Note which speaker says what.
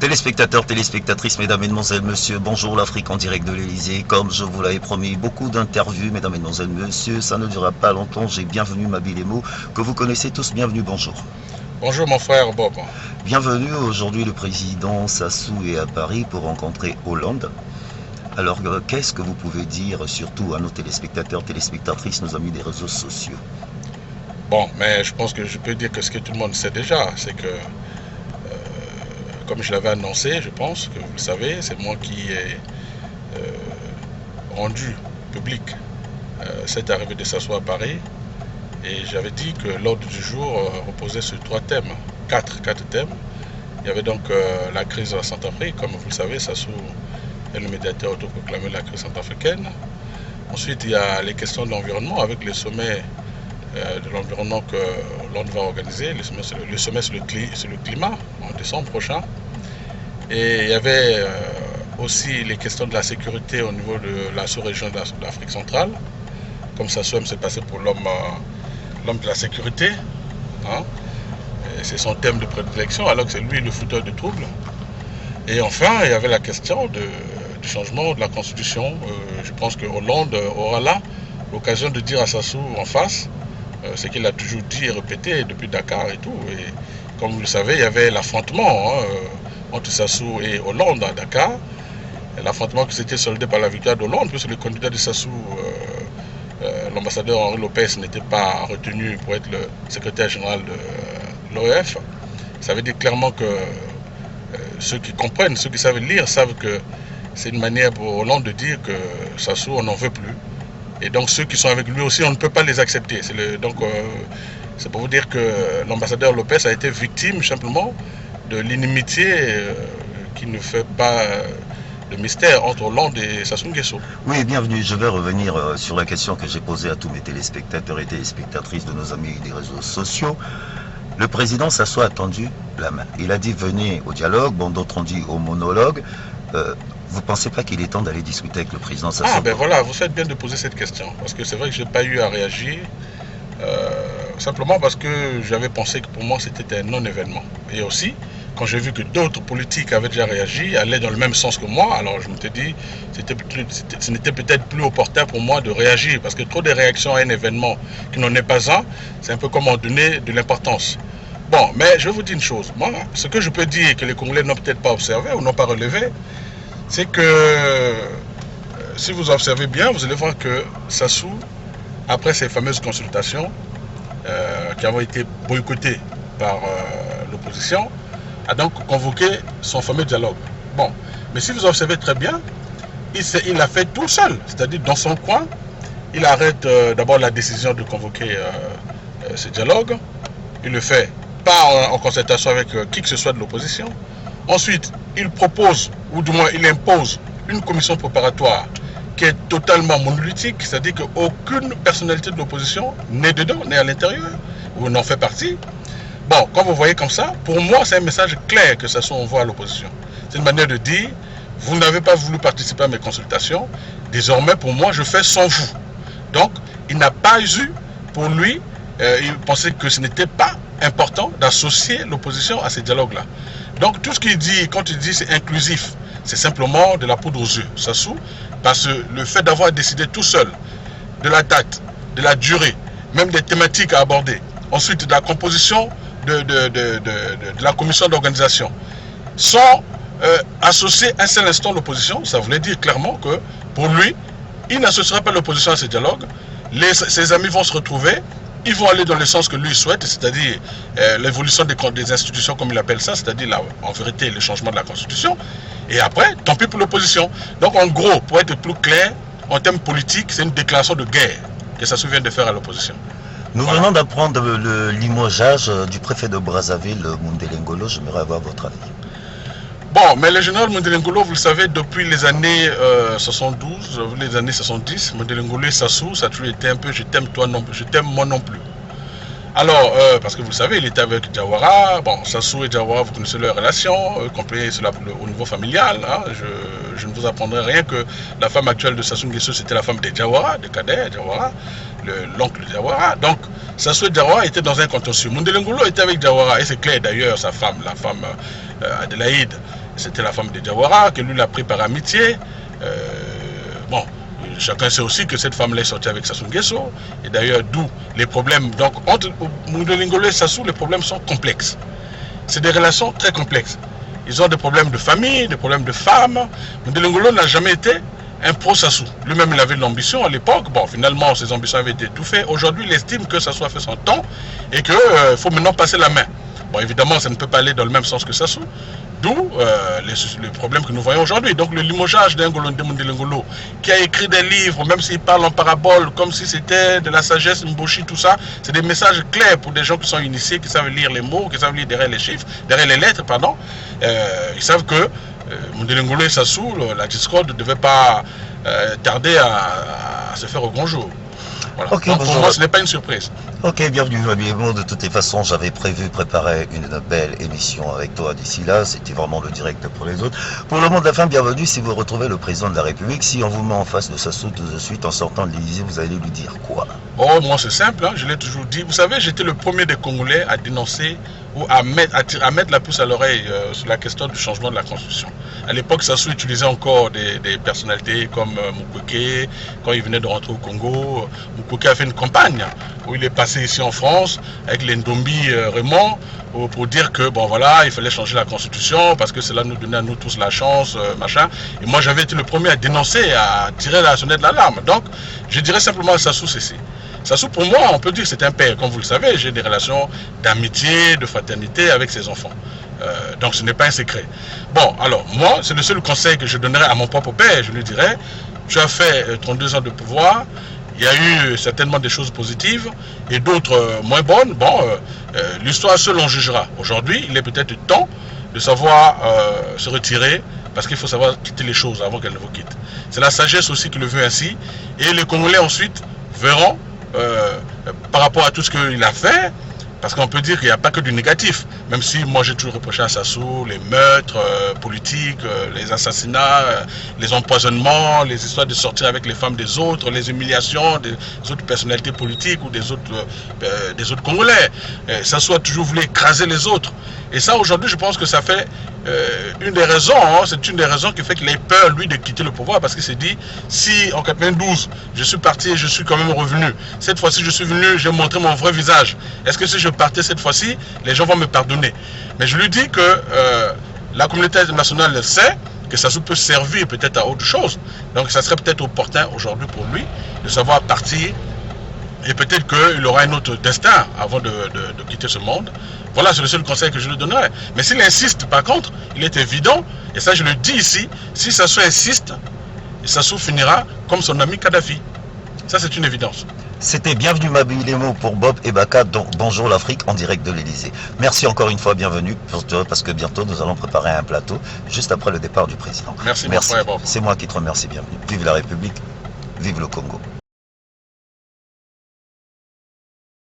Speaker 1: Téléspectateurs, téléspectatrices, mesdames, mesdemoiselles, messieurs, bonjour l'Afrique en direct de l'Elysée. Comme je vous l'avais promis, beaucoup d'interviews, mesdames, mesdemoiselles, messieurs, ça ne durera pas longtemps. J'ai bienvenu Mabilemo, que vous connaissez tous, bienvenue, bonjour.
Speaker 2: Bonjour mon frère Bob.
Speaker 1: Bienvenue, aujourd'hui le président Sassou est à Paris pour rencontrer Hollande. Alors, qu'est-ce que vous pouvez dire surtout à nos téléspectateurs, téléspectatrices, nos amis des réseaux sociaux?
Speaker 2: Bon, mais je pense que je peux dire que ce que tout le monde sait déjà, c'est que, comme je l'avais annoncé, je pense que vous le savez, c'est moi qui ai rendu public cette arrivée de Sassou à Paris. Et j'avais dit que l'ordre du jour reposait sur quatre thèmes. Il y avait donc la crise de la Centrafrique, comme vous le savez, Sassou est le médiateur autoproclamé de la crise centrafricaine. Ensuite, il y a les questions de l'environnement avec le sommet de l'environnement que l'on va organiser, le sommet sur le climat en décembre prochain. Et il y avait aussi les questions de la sécurité au niveau de la sous-région de l'Afrique centrale, comme ça aime se passer pour l'homme de la sécurité. Hein. C'est son thème de prédilection, alors que c'est lui le fouteur de troubles. Et enfin, il y avait la question du changement de la Constitution. Je pense que Hollande aura là l'occasion de dire à Sassou en face ce qu'il a toujours dit et répété depuis Dakar et tout. Et comme vous le savez, il y avait l'affrontement entre Sassou et Hollande à Dakar. L'affrontement qui s'était soldé par la victoire d'Hollande, puisque le candidat de Sassou, l'ambassadeur Henri Lopez, n'était pas retenu pour être le secrétaire général de l'OEF. Ça veut dire clairement que ceux qui comprennent, ceux qui savent lire, savent que c'est une manière pour Hollande de dire que Sassou, on n'en veut plus. Et donc ceux qui sont avec lui aussi, on ne peut pas les accepter. C'est pour vous dire que l'ambassadeur Lopez a été victime simplement de l'inimitié qui ne fait pas de mystère entre Hollande et Sassou Nguesso.
Speaker 1: Oui, bienvenue. Je vais revenir sur la question que j'ai posée à tous mes téléspectateurs et téléspectatrices de nos amis des réseaux sociaux. Le président Sassou a tendu la main. Il a dit venez au dialogue, bon d'autres ont dit au monologue. Vous ne pensez pas qu'il est temps d'aller discuter avec le président Sassou?
Speaker 2: Ah ben voilà, vous faites bien de poser cette question, parce que c'est vrai que je n'ai pas eu à réagir, simplement parce que j'avais pensé que pour moi c'était un non-événement. Et aussi, quand j'ai vu que d'autres politiques avaient déjà réagi, allaient dans le même sens que moi, alors je me suis dit, ce n'était peut-être plus opportun pour moi de réagir, parce que trop de réactions à un événement qui n'en est pas un, c'est un peu comme en donner de l'importance. Bon, mais je vous dis une chose, moi, ce que je peux dire que les Congolais n'ont peut-être pas observé ou n'ont pas relevé, c'est que si vous observez bien, vous allez voir que Sassou, après ces fameuses consultations qui ont été boycottées par l'opposition, a donc convoqué son fameux dialogue. Bon, mais si vous observez très bien, il l'a fait tout seul, c'est-à-dire dans son coin. Il arrête d'abord la décision de convoquer ce dialogue. Il le fait pas en concertation avec qui que ce soit de l'opposition. Ensuite, il propose, ou du moins il impose, une commission préparatoire qui est totalement monolithique, c'est-à-dire qu'aucune personnalité de l'opposition n'est dedans, n'est à l'intérieur, ou n'en fait partie. Bon, quand vous voyez comme ça, pour moi, c'est un message clair que ça s'envoie à l'opposition. C'est une manière de dire, vous n'avez pas voulu participer à mes consultations, désormais, pour moi, je fais sans vous. Donc, il n'a pas eu, pour lui, il pensait que ce n'était pas important d'associer l'opposition à ces dialogues-là. Donc tout ce qu'il dit, quand il dit c'est inclusif, c'est simplement de la poudre aux yeux. Sassou, parce que le fait d'avoir décidé tout seul de la date, de la durée, même des thématiques à aborder, ensuite de la composition de la commission d'organisation, sans associer un seul instant l'opposition, ça voulait dire clairement que pour lui, il n'associera pas l'opposition à ces dialogues, ses amis vont se retrouver, ils vont aller dans le sens que lui souhaite, c'est-à-dire l'évolution des institutions, comme il appelle ça, c'est-à-dire en vérité le changement de la Constitution. Et après, tant pis pour l'opposition. Donc en gros, pour être plus clair, en termes politiques, c'est une déclaration de guerre que ça se vient de faire à l'opposition.
Speaker 1: Nous venons d'apprendre le limogeage du préfet de Brazzaville, Mundele Ngolo. J'aimerais avoir votre avis.
Speaker 2: Bon, mais le général Mundele Ngolo, vous le savez, depuis les années 72, les années 70, Mundele Ngolo et Sassou, ça a toujours été un peu je t'aime toi non plus, je t'aime moi non plus. Alors, parce que vous le savez, il était avec Diawara. Bon, Sassou et Diawara, vous connaissez leur relation, comprenez cela au niveau familial. Hein, je ne vous apprendrai rien que la femme actuelle de Sassou Nguesso, c'était la femme de Diawara, de Kader Diawara, l'oncle de Diawara. Donc, Sassou et Diawara étaient dans un contentieux. Mundele Ngolo était avec Diawara, et c'est clair d'ailleurs, sa femme, la femme Adélaïde, c'était la femme de Diawara, que lui l'a pris par amitié. Bon, chacun sait aussi que cette femme-là est sortie avec Sassou Nguesso. Et d'ailleurs, d'où les problèmes. Donc, entre Mundele Ngolo et Sassou, les problèmes sont complexes. C'est des relations très complexes. Ils ont des problèmes de famille, des problèmes de femmes. Mundele Ngolo n'a jamais été un pro-Sassou. Lui-même, il avait de l'ambition à l'époque. Bon, finalement, ses ambitions avaient été étouffées. Aujourd'hui, il estime que Sassou a fait son temps et qu'il faut maintenant passer la main. Bon, évidemment, ça ne peut pas aller dans le même sens que Sassou. D'où les problèmes que nous voyons aujourd'hui. Donc le limogeage d'Ngolo Mundele Ngolo, qui a écrit des livres, même s'il parle en parabole, comme si c'était de la sagesse, Mboshi, tout ça, c'est des messages clairs pour des gens qui sont initiés, qui savent lire les mots, qui savent lire derrière les chiffres, derrière les lettres, pardon. Ils savent que Mundele Ngolo et Sassou, la discorde ne devait pas tarder à se faire au grand jour. Voilà.
Speaker 1: Ok,
Speaker 2: donc pour moi, ce n'est pas une surprise.
Speaker 1: Ok, bienvenue Fabien Mo. De toutes les façons, j'avais préparer une belle émission avec toi d'ici là. C'était vraiment le direct pour les autres. Pour le monde de la fin, bienvenue si vous retrouvez le président de la République. Si on vous met en face de Sassou tout de suite en sortant de l'Élysée, vous allez lui dire quoi?
Speaker 2: Oh, moi c'est simple, hein, je l'ai toujours dit. Vous savez, j'étais le premier des Congolais à dénoncer ou à mettre la puce à l'oreille sur la question du changement de la Constitution. À l'époque, Sassou utilisait encore des personnalités comme Mukwege, quand il venait de rentrer au Congo. Mukwege a fait une campagne où il est passé ici en France avec les Ndombi Raymond pour dire que bon voilà, il fallait changer la Constitution parce que cela nous donnait à nous tous la chance, machin. Et moi j'avais été le premier à dénoncer, à tirer la sonnette de l'alarme. Donc je dirais simplement à Sassou ceci. Sassou, pour moi, on peut dire que c'est un père. Comme vous le savez, j'ai des relations d'amitié, de fraternité avec ses enfants. Donc ce n'est pas un secret. Bon, alors, moi, c'est le seul conseil que je donnerais à mon propre père. Je lui dirais, tu as fait 32 ans de pouvoir, il y a eu certainement des choses positives et d'autres moins bonnes. Bon, l'histoire seule en jugera. Aujourd'hui, il est peut-être temps de savoir se retirer parce qu'il faut savoir quitter les choses avant qu'elles ne vous quittent. C'est la sagesse aussi qui le veut ainsi. Et les Congolais ensuite verront par rapport à tout ce qu'il a fait, parce qu'on peut dire qu'il n'y a pas que du négatif, même si moi j'ai toujours reproché à Sassou les meurtres politiques, les assassinats, les empoisonnements, les histoires de sortir avec les femmes des autres, les humiliations des autres personnalités politiques ou des autres Congolais. Sassou a toujours voulu écraser les autres. Et ça aujourd'hui je pense que ça fait une des raisons, hein, c'est une des raisons qui fait qu'il ait peur lui de quitter le pouvoir, parce qu'il s'est dit, si en 92 je suis parti et je suis quand même revenu, cette fois-ci je suis venu, j'ai montré mon vrai visage, est-ce que si je partais cette fois-ci, les gens vont me pardonner? Mais je lui dis que la communauté internationale le sait, que ça peut servir peut-être à autre chose, donc ça serait peut-être opportun aujourd'hui pour lui de savoir partir. Et peut-être qu'il aura un autre destin avant de quitter ce monde. Voilà, c'est le seul conseil que je lui donnerais. Mais s'il insiste, par contre, il est évident, et ça je le dis ici, si Sassou insiste, Sassou finira comme son ami Kadhafi. Ça c'est une évidence.
Speaker 1: C'était Bienvenue Mabilemo pour Bob et Baka, donc Bonjour l'Afrique en direct de l'Élysée. Merci encore une fois, bienvenue, parce que bientôt nous allons préparer un plateau, juste après le départ du président.
Speaker 2: Merci.
Speaker 1: C'est moi qui te remercie, bienvenue. Vive la République, vive le Congo.